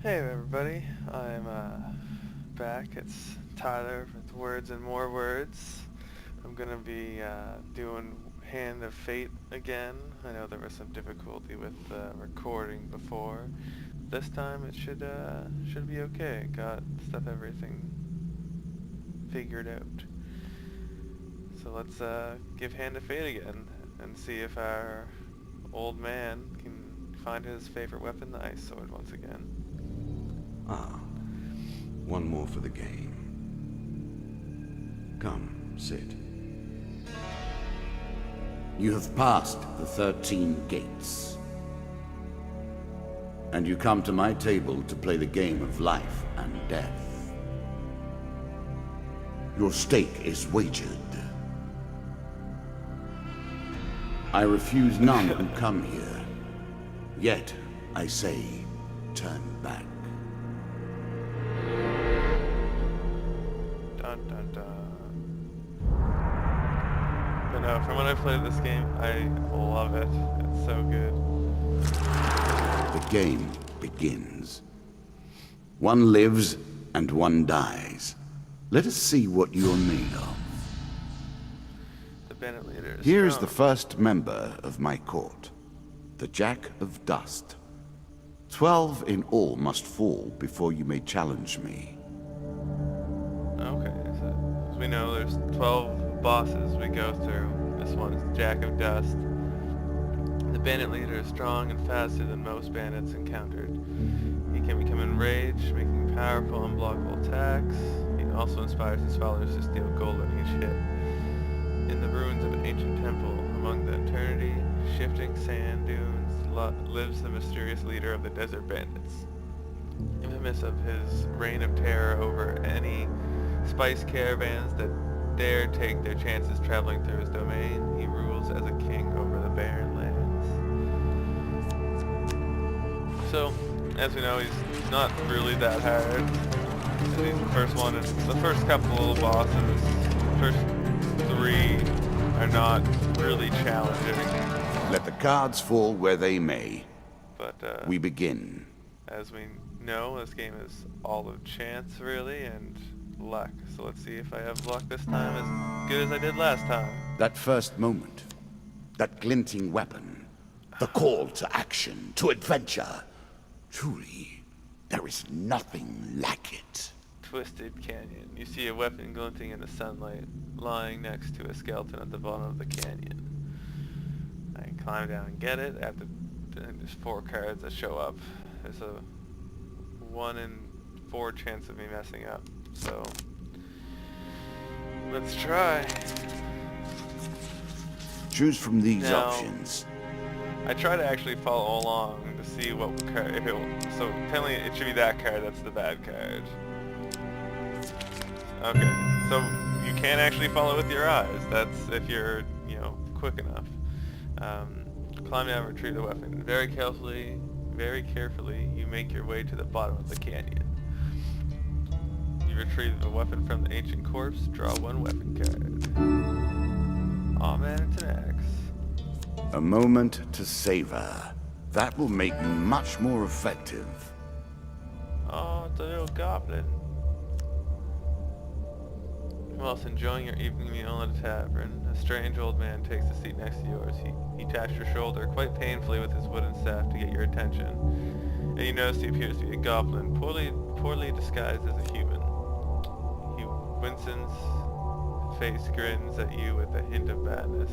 Hey everybody, I'm back. It's Tyler with Words and More Words. I'm gonna be doing Hand of Fate again. I know there was some difficulty with recording before. This time it should be okay. Got everything figured out. So let's give Hand of Fate again and see if our old man can find his favorite weapon, the ice sword, once again. Ah, one more for the game. Come, sit. You have passed the 13 gates. And you come to my table to play the game of life and death. Your stake is wagered. I refuse none who come here. Yet, I say, turn back. Dun dun dun. But no, from when I played this game, I love it. It's so good. The game begins. One lives and one dies. Let us see what you're made of. The bandit leader is Here is strong. the first member of my court, the Jack of Dust. 12 in all must fall before you may challenge me. Okay, so as we know, there's 12 bosses we go through. This one is Jack of Dust. The bandit leader is strong and faster than most bandits encountered. He can become enraged, making powerful, unblockable attacks. He also inspires his followers to steal gold on each hit. In the ruins of an ancient temple, among the eternity, shifting sand dunes, lives the mysterious leader of the desert bandits. Infamous of his reign of terror over any spice caravans that dare take their chances traveling through his domain, he rules as a king over the barren lands. So, as we know, he's not really that hard. He's the first one, and the first couple of bosses, first 3 are not really challenging. Let the cards fall where they may. But We begin. as we know, this game is all of chance, really, and luck. So let's see if I have luck this time as good as I did last time. That first moment, that glinting weapon, the call to action, to adventure. Truly, there is nothing like it. Twisted Canyon. You see a weapon glinting in the sunlight, lying next to a skeleton at the bottom of the canyon. I can climb down and get it. After there's 4 cards that show up. There's a 1 in 4 chance of me messing up. So let's try. Choose from these Now, options. I try to actually follow along to see what card. If it will, so technically it should be that card. That's the bad card. Okay, so you can actually follow with your eyes. That's if you're, quick enough. Climb down, retrieve the weapon. Very carefully, you make your way to the bottom of the canyon. You retrieve the weapon from the ancient corpse. Draw 1 weapon card. Aw man, it's an axe. A moment to savor. That will make me much more effective. Oh, it's a little goblin. Whilst enjoying your evening meal at a tavern, a strange old man takes a seat next to yours. He taps your shoulder quite painfully with his wooden staff to get your attention. And you notice he appears to be a goblin, poorly disguised as a human. He winces, face grins at you with a hint of badness.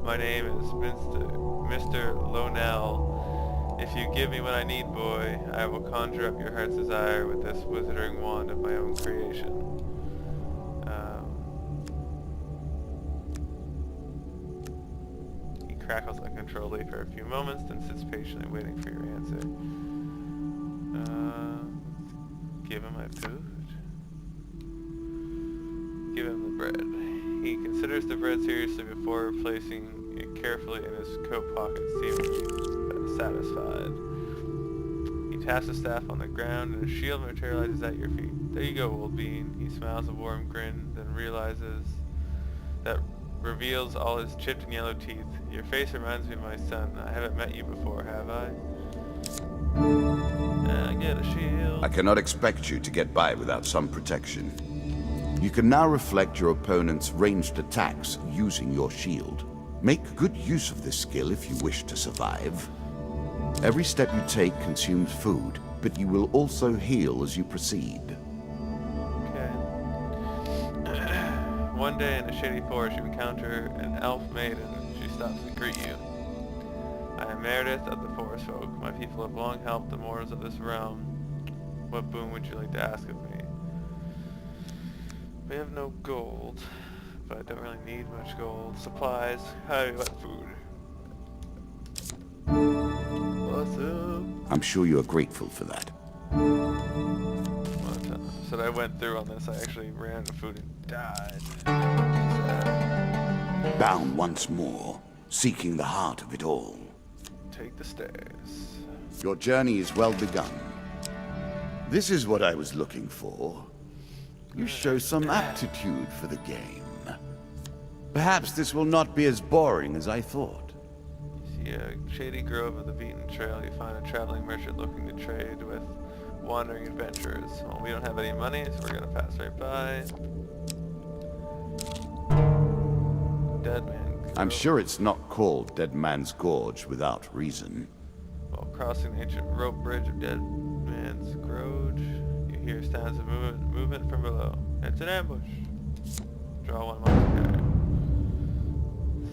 My name is Mr. Lonell. If you give me what I need, boy, I will conjure up your heart's desire with this wizarding wand of my own creation. He crackles uncontrollably for a few moments, then sits patiently waiting for your answer. Give him my food. Give him the bread. He considers the bread seriously before placing it carefully in his coat pocket, seemingly satisfied. He taps the staff on the ground and a shield materializes at your feet. There you go, old bean. He smiles a warm grin, then reveals all his chipped and yellow teeth. Your face reminds me of my son. I haven't met you before, have I? Get a shield. I cannot expect you to get by without some protection. You can now reflect your opponent's ranged attacks using your shield. Make good use of this skill if you wish to survive. Every step you take consumes food, but you will also heal as you proceed. Okay. One day in a shady forest, you encounter an elf maiden. She stops to greet you. I am Meredith of the Forest Folk. My people have long helped the mortals of this realm. What boon would you like to ask of me? We have no gold, but I don't really need much gold. Supplies, how do you want food? What's up? I'm sure you are grateful for that. So I went through on this, I actually ran out of food and died. Bound once more, seeking the heart of it all. Take the stairs. Your journey is well begun. This is what I was looking for. You show some aptitude for the game. Perhaps this will not be as boring as I thought. You see a shady grove of the beaten trail. You find a traveling merchant looking to trade with wandering adventurers. Well, we don't have any money, so we're gonna pass right by. Dead man. I'm sure it's not called Dead Man's Gorge without reason. While crossing the ancient rope bridge of Dead Man's Gorge, you hear sounds of movement from below. It's an ambush. Draw one monster card.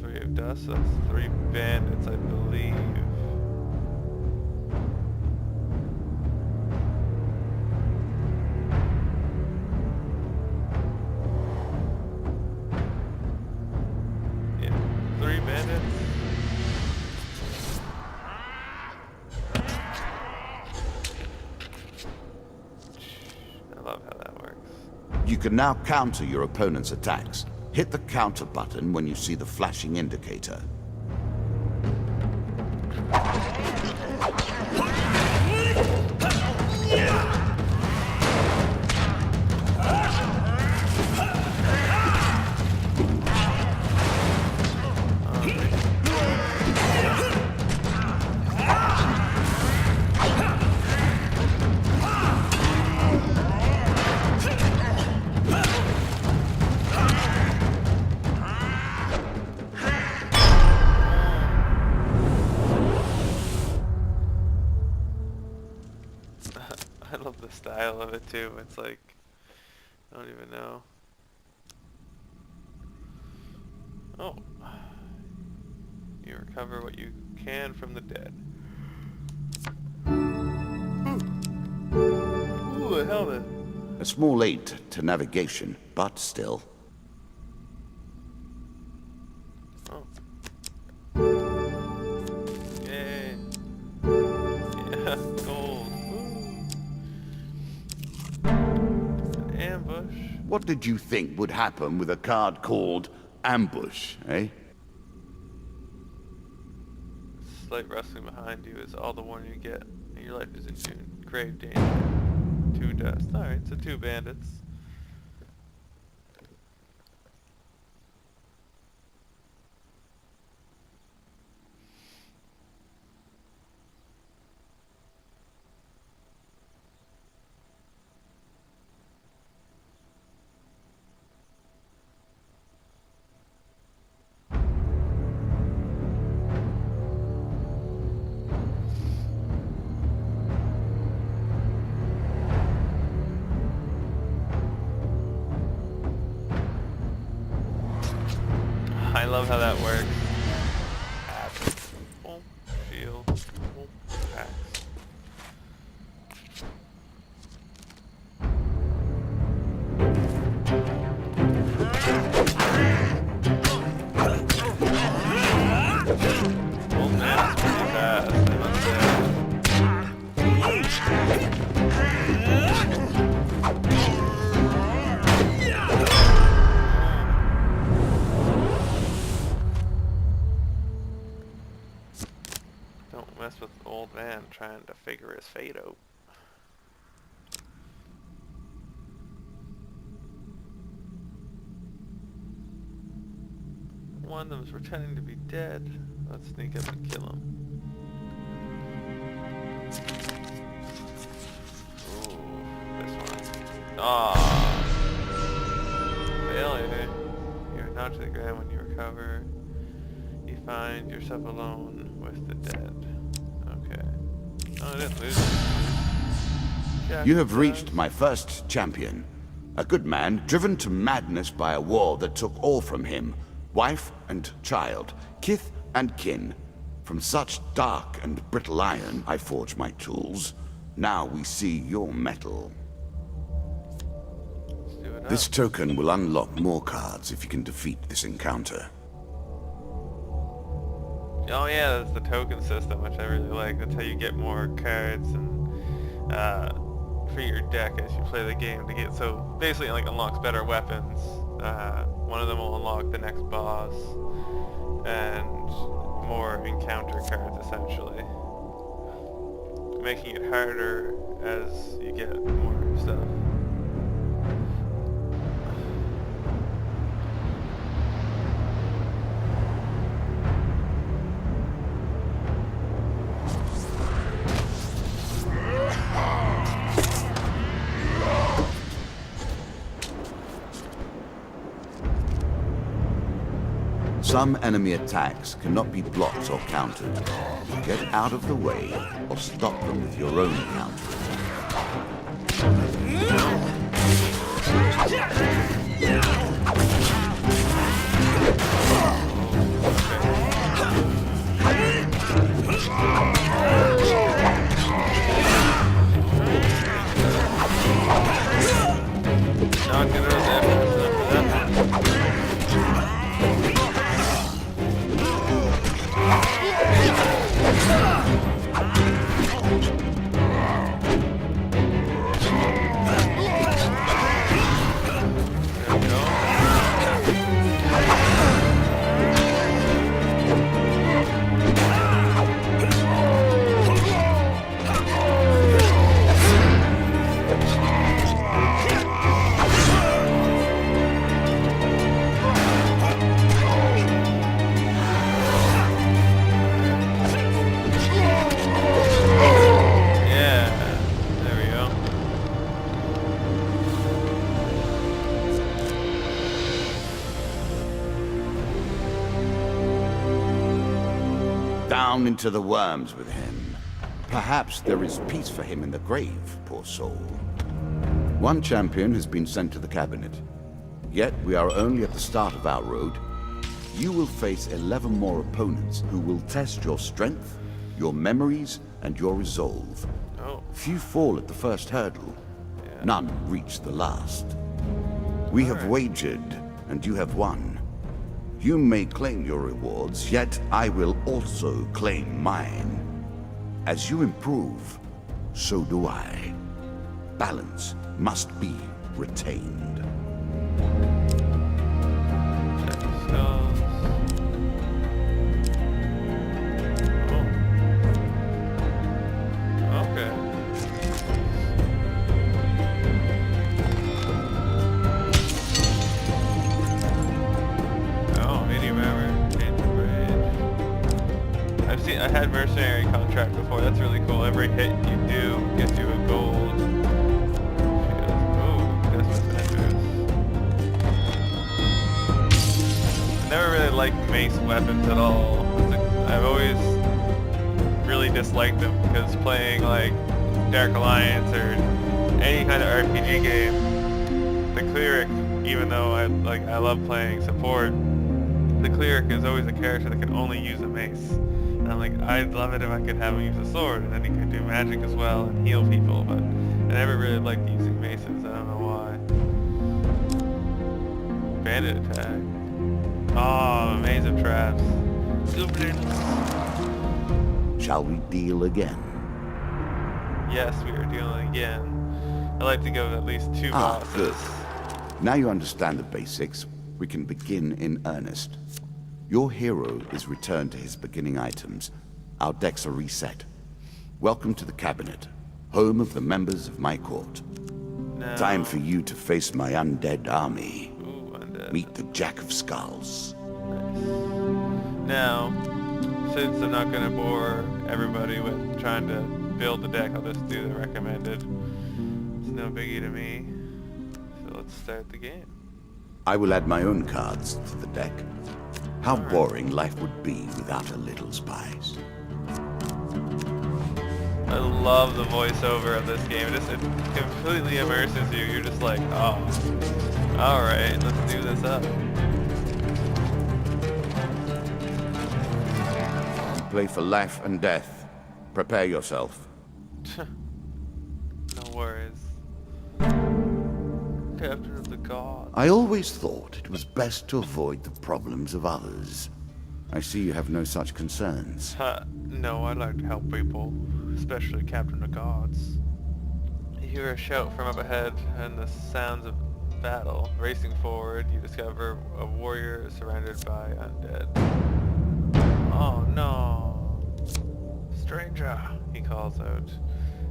3 of dust, so that's 3 bandits, I believe. Yeah, 3 bandits. I love how that works. You can now counter your opponent's attacks. Hit the counter button when you see the flashing indicator. I love the style of it too. It's like, I don't even know. Oh. You recover what you can from the dead. Ooh, a helmet. A small aid to navigation, but still. Oh. Yay. Yeah, gold. An ambush. What did you think would happen with a card called Ambush, eh? Slight rustling behind you is all the warning you get. Your life is in grave danger. 2 dust. Alright, so 2 bandits. I love how that works. Axe. Boom. Shield. Boom. Axe. Old man's pretty fast, I must say. Don't mess with the old man trying to figure his fate out. One of them's pretending to be dead. Let's sneak up and kill him. recover. You find yourself alone with the dead. Okay. Oh, I didn't lose it. You have reached my first champion. A good man, driven to madness by a war that took all from him. Wife and child, kith and kin. From such dark and brittle iron, I forge my tools. Now we see your metal. Let's do it This up. token will unlock more cards if you can defeat this encounter. Oh yeah, that's the token system, which I really like. That's how you get more cards and for your deck as you play the game to get, so basically it like unlocks better weapons. One of them will unlock the next boss and more encounter cards essentially, making it harder as you get more stuff. Some enemy attacks cannot be blocked or countered. Get out of the way or stop them with your own counter. Not gonna remember that. There we go. Yeah, there we go. Down into the worms with him. Perhaps there is peace for him in the grave, poor soul. One champion has been sent to the cabinet. Yet we are only at the start of our road. You will face 11 more opponents who will test your strength, your memories, and your resolve. Oh, Few fall at the first hurdle. yeah. None reach the last. We have Alright. wagered, and you have won. You may claim your rewards, yet I will also claim mine. As you improve, so do I. Balance must be retained. Check the skulls. Oh. Okay. Oh, medium armor, change of range. I had mercenary contract before. That's really cool. Every hit you do gets you a gold. Ooh, that's adventurous. I never really liked mace weapons at all. I've always really disliked them because playing like Dark Alliance or any kind of RPG game, the cleric, even though I love playing support, the cleric is always a character that can only use a mace. And I'm like, I'd love it if I could have him use a sword, and then he could do magic as well and heal people, but I never really liked using maces. I don't know why. Bandit attack. Oh, maze of traps. Goblins. Shall we deal again? Yes, we are dealing again. I like to go with at least two bosses. Good. Now you understand the basics, we can begin in earnest. Your hero is returned to his beginning items. Our decks are reset. Welcome to the cabinet, home of the members of my court. Now, Time for you to face my undead army. Ooh, undead. Meet the Jack of Skulls. Now, since I'm not going to bore everybody with trying to build the deck, I'll just do the recommended. It's no biggie to me. So let's start the game. I will add my own cards to the deck. How boring life would be without a little spice. I love the voiceover of this game. It completely immerses you. You're just like, oh, alright, let's do this up. Play for life and death. Prepare yourself. No worries. Captain of the Gods. I always thought it was best to avoid the problems of others. I see you have no such concerns. No, I like to help people, especially Captain of Gods. You hear a shout from up ahead and the sounds of battle. Racing forward, you discover a warrior surrounded by undead. Oh no! Stranger, he calls out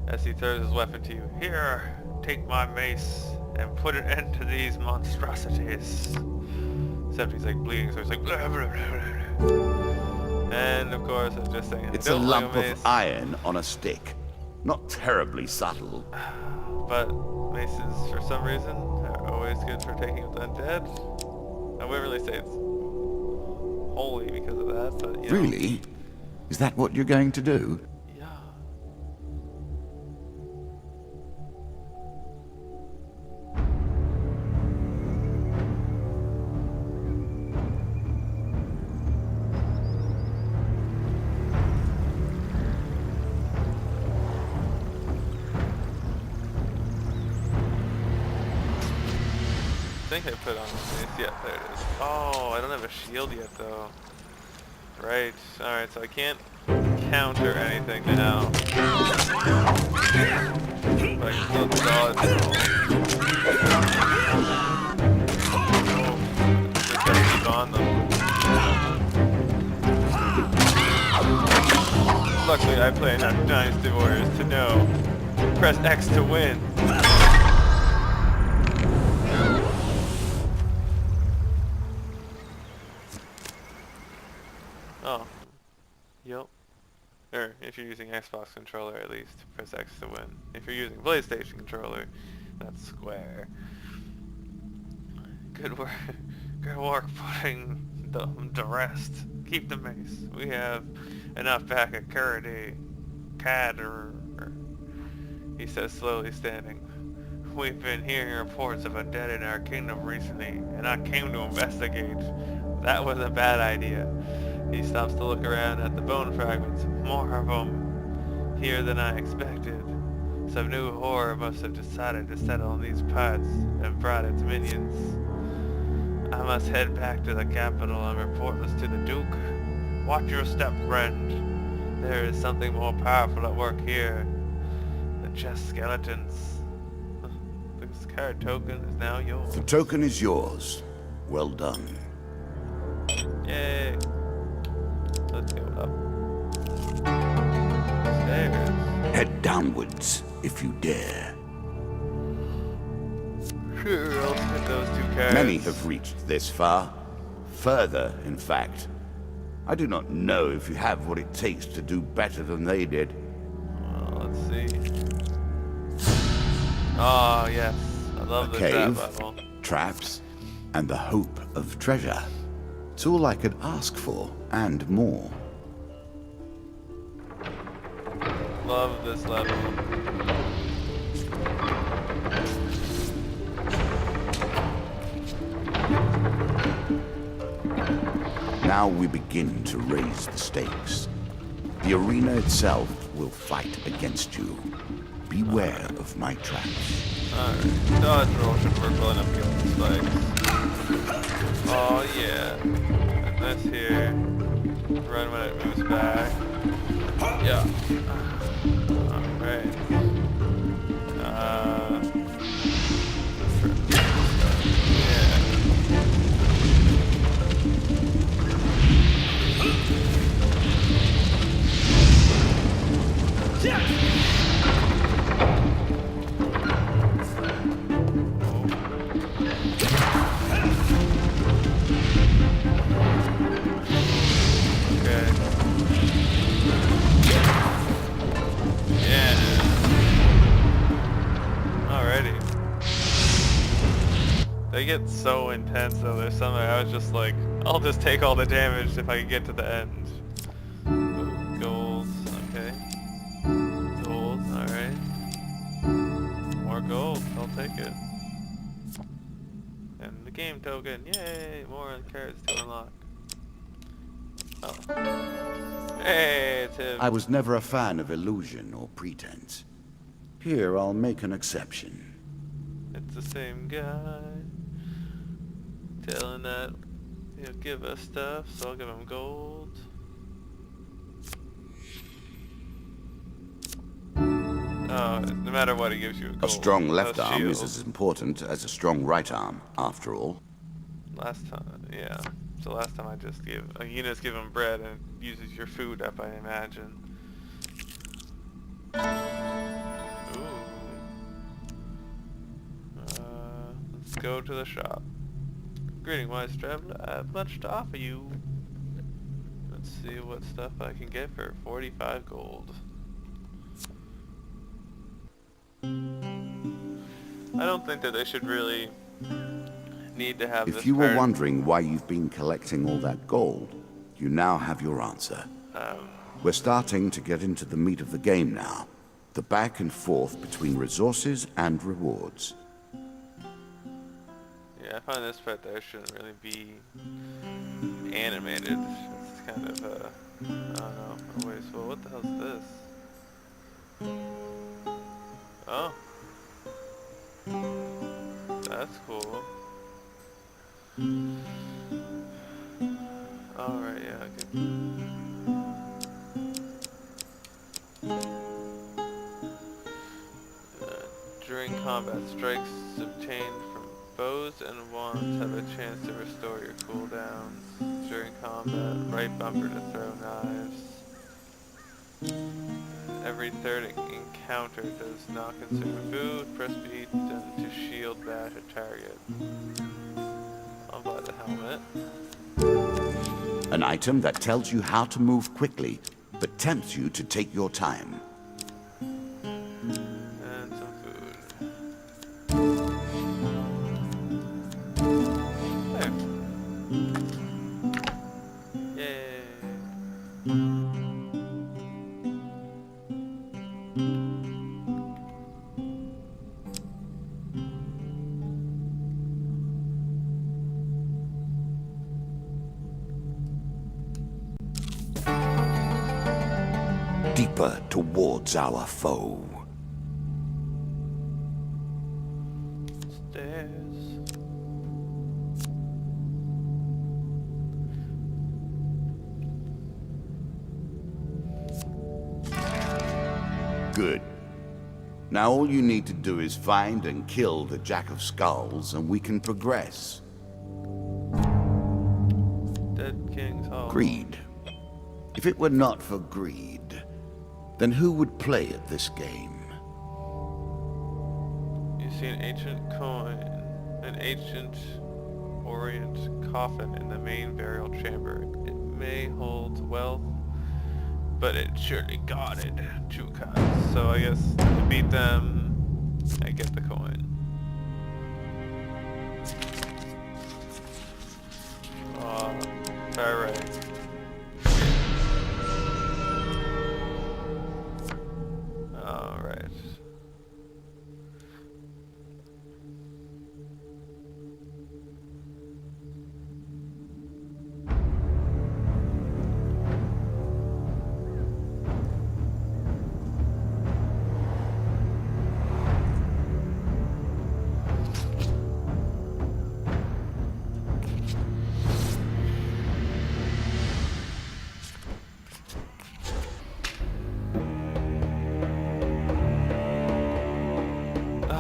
as he throws his weapon to you. Here, take my mace and put an end to these monstrosities. Except he's like bleeding, so he's like blah, blah, blah, blah. And of course, I'm just saying, It's a lump of iron on a stick. Not terribly subtle. But maces, for some reason, are always good for taking out the undead. I wouldn't really say it's holy because of that, but you know. Really? Is that what you're going to do? Yeah. I think I put on the mace. Yeah, there it is. Oh, I don't have a shield yet though. Right. Alright, so I can't counter anything now. But I can still dodge. Just gotta keep on them. Luckily I play enough Dynasty Warriors to know. Press X to win. Oh. Yep. Or, if you're using Xbox controller at least, press X to win. If you're using PlayStation controller, that's square. Good work. Good work putting them to rest. Keep the mace. We have enough back at Cader, he says slowly standing. We've been hearing reports of undead in our kingdom recently, and I came to investigate. That was a bad idea. He stops to look around at the bone fragments. More of them here than I expected. Some new horror must have decided to settle in these parts and brought its minions. I must head back to the capital and report this to the Duke. Watch your step, friend. There is something more powerful at work here than just skeletons. This card token is now yours. The token is yours. Well done. Yay. Let's go up. Stairs. Head downwards, if you dare. Sure, I'll hit those two cards. Many have reached this far. Further, in fact. I do not know if you have what it takes to do better than they did. Well, let's see. Oh, yes. I love the cave, trap level. traps, and the hope of treasure. It's all I could ask for, and more. Love this level. Now we begin to raise the stakes. The arena itself will fight against you. Beware of my traps. Alright, dodge roll should work well enough against the spikes. Oh yeah. And this here. Run when it moves back. Yeah. Alright. Yeah. They They get so intense though. There's something I was just like, I'll just take all the damage if I can get to the end. Ooh, gold. Okay. Gold. All right. More gold. I'll take it. And the game token. Yay! More cards to unlock. Oh. Hey, it's him. I was never a fan of illusion or pretense. Here, I'll make an exception. It's the same guy. Telling that he'll give us stuff, so I'll give him gold. Oh, no matter what, he gives you a gold. A strong left No arm is shield. as important as a strong right arm, after all. Last time, yeah. So last time I just gave, you just give him bread and uses your food up, I imagine. Ooh. Let's go to the shop. Greeting, wise traveler. I have much to offer you. Let's see what stuff I can get for 45 gold. I don't think that they should really need to have this If you were part. wondering why you've been collecting all that gold, you now have your answer. We're starting to get into the meat of the game now. The back and forth between resources and rewards. Yeah, I find this part there shouldn't really be animated. It's kind of, I don't know, a waste. Well, what the hell's this? Oh. That's cool. Alright, yeah, okay. During combat, strikes obtained from bows and wands have a chance to restore your cooldowns. During combat, right bumper to throw knives. Every third encounter does not consume food. Press B to shield bash a target. I'll buy the helmet. An item that tells you how to move quickly, but tempts you to take your time. And some food. There. Yay. Deeper towards our foe. Stairs. Good. Now all you need to do is find and kill the Jack of Skulls, and we can progress. Dead King's Hall. Greed. If it were not for greed, then who would play at this game? You see an ancient coin, an ancient orient coffin in the main burial chamber. It may hold wealth, but it surely guarded Jukas. So I guess to beat them, I get the coin. Far right. Alright.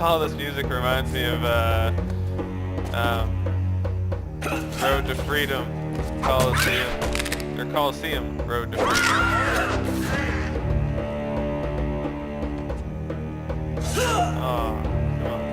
Oh, this music reminds me of Road to Freedom, Coliseum, or Coliseum, Road to Freedom. Oh, come on.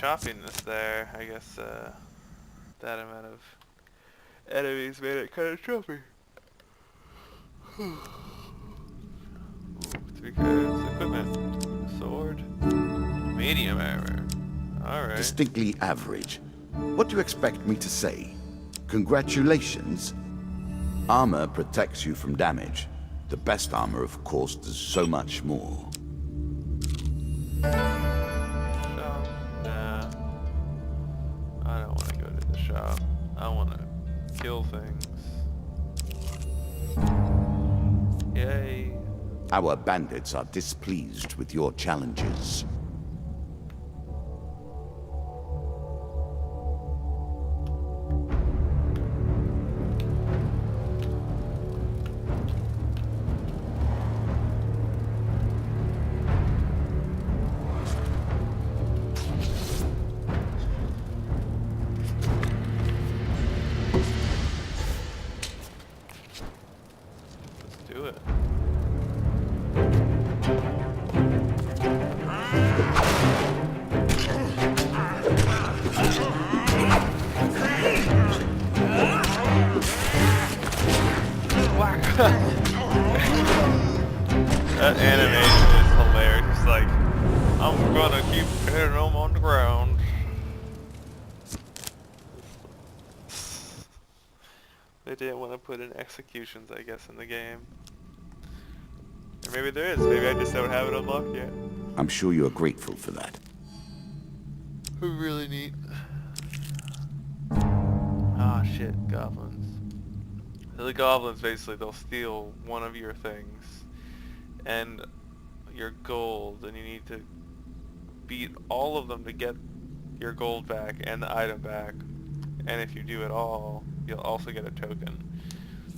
choppiness there. I guess that amount of enemies made it kind of choppy. Ooh, three cards, equipment, sword, medium armor. Alright. Distinctly average. What do you expect me to say? Congratulations. Armor protects you from damage. The best armor, of course, does so much more. Shop? Nah. I don't want to go to the shop. I want to kill things. Yay. Our bandits are displeased with your challenges. Let's do it. That animation is hilarious. It's like, I'm gonna keep hitting them on the ground. They didn't want to put in executions, I guess, in the game. Or maybe there is. Maybe I just don't have it unlocked yet. I'm sure you are grateful for that. Really neat. Ah, shit, goblins. So the goblins, basically, they'll steal one of your things and your gold, and you need to beat all of them to get your gold back and the item back. And if you do it all, you'll also get a token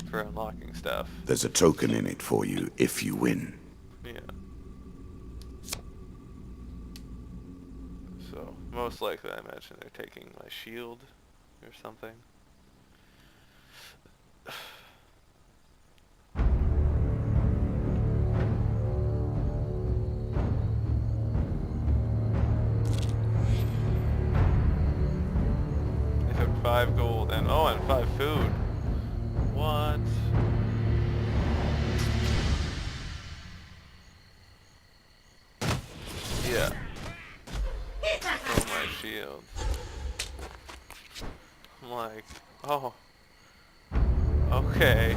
for unlocking stuff. There's a token in it for you if you win. Yeah. So, most likely, I imagine they're taking my shield or something. They took 5 gold and, oh, and 5 food. What? Yeah. Oh, my shield. I'm like, oh. Okay.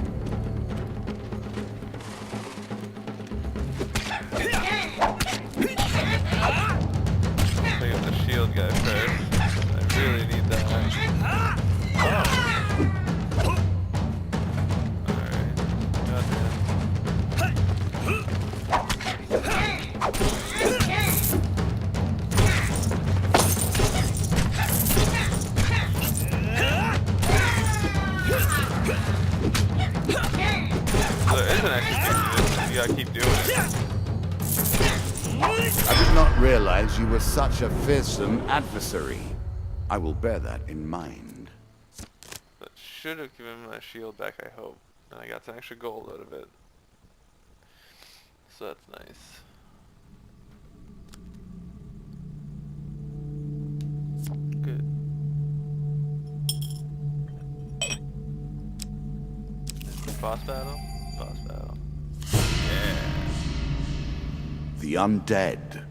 Look at the shield guy first. I really need that. Oh. Alright. Goddamn. There is an execution, you gotta keep doing it. I did not realize you were such a fearsome adversary. I will bear that in mind. That should have given me my shield back, I hope. And I got some extra gold out of it. So that's nice. Good. Boss battle? Boss battle. Yeah. The undead.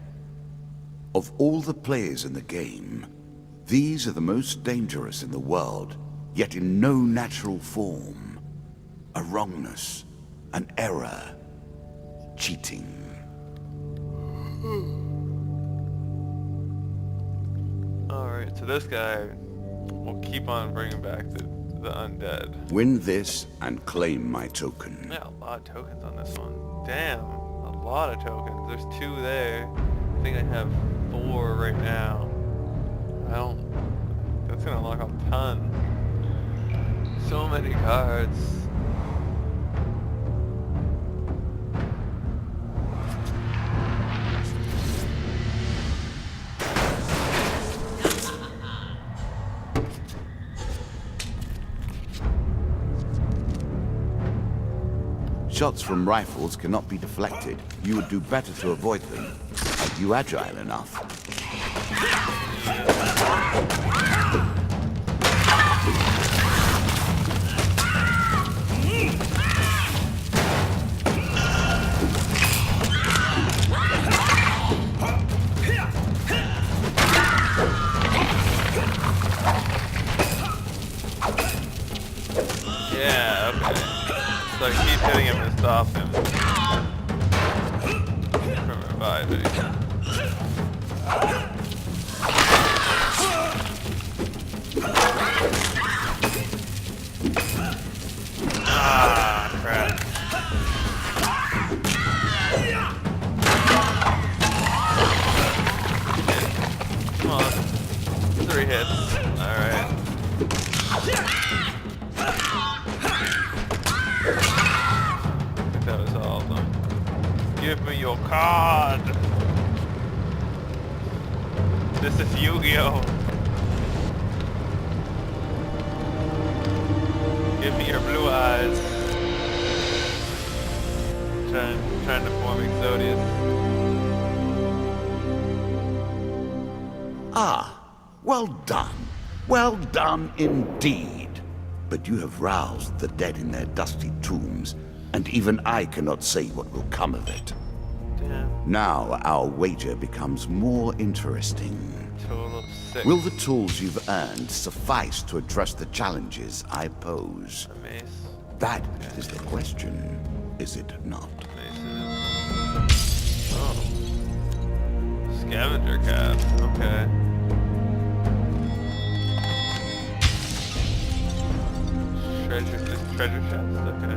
Of all the players in the game, these are the most dangerous in the world, yet in no natural form. A wrongness, an error, cheating. Alright, so this guy will keep on bringing back the undead. Win this and claim my token. Yeah, a lot of tokens on this one. Damn, a lot of tokens. There's 2 there. I think I have 4 right now. That's gonna unlock a ton. So many cards. Shots from rifles cannot be deflected. You would do better to avoid them. Are you agile enough? Yeah, okay. So I keep hitting him to stop him from reviving. Ah, crap. Come on. 3 hits. Alright. I think that was all of them. Give me your card! This is Yu-Gi-Oh! Give me your blue eyes. Trying to form Exodius. Ah, well done. Well done indeed. But you have roused the dead in their dusty tombs, and even I cannot say what will come of it. Damn. Now our wager becomes more interesting. Total of 6. Will the tools you've earned suffice to address the challenges I pose? A mace. That is the question, is it not? Mace it is. Oh. Scavenger cap. Okay. Treasure chests? Okay.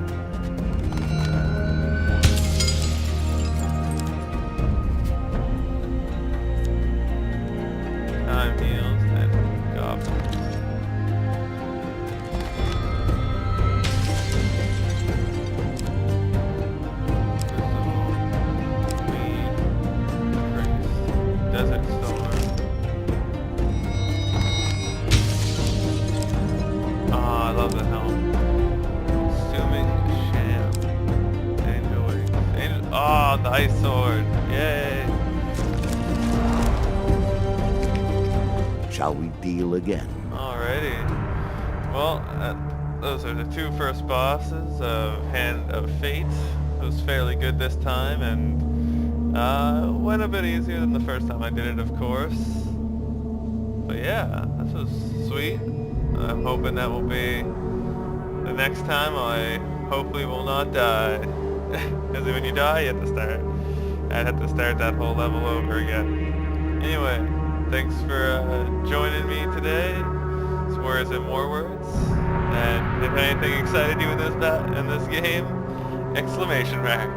Time heals and goblins. Weed, trace, desert storm. Ah, I love the helm. Oh, the ice sword. Yay. Shall we deal again? Alrighty. Well, those are the 2 first bosses of Hand of Fate. It was fairly good this time, and went a bit easier than the first time I did it, of course. But yeah, this was sweet. I'm hoping that will be the next time I hopefully will not die. Because when you die, you have to start. I'd have to start that whole level over again. Anyway, thanks for joining me today. It's Words and More Words. And if anything excited you in this game, exclamation mark.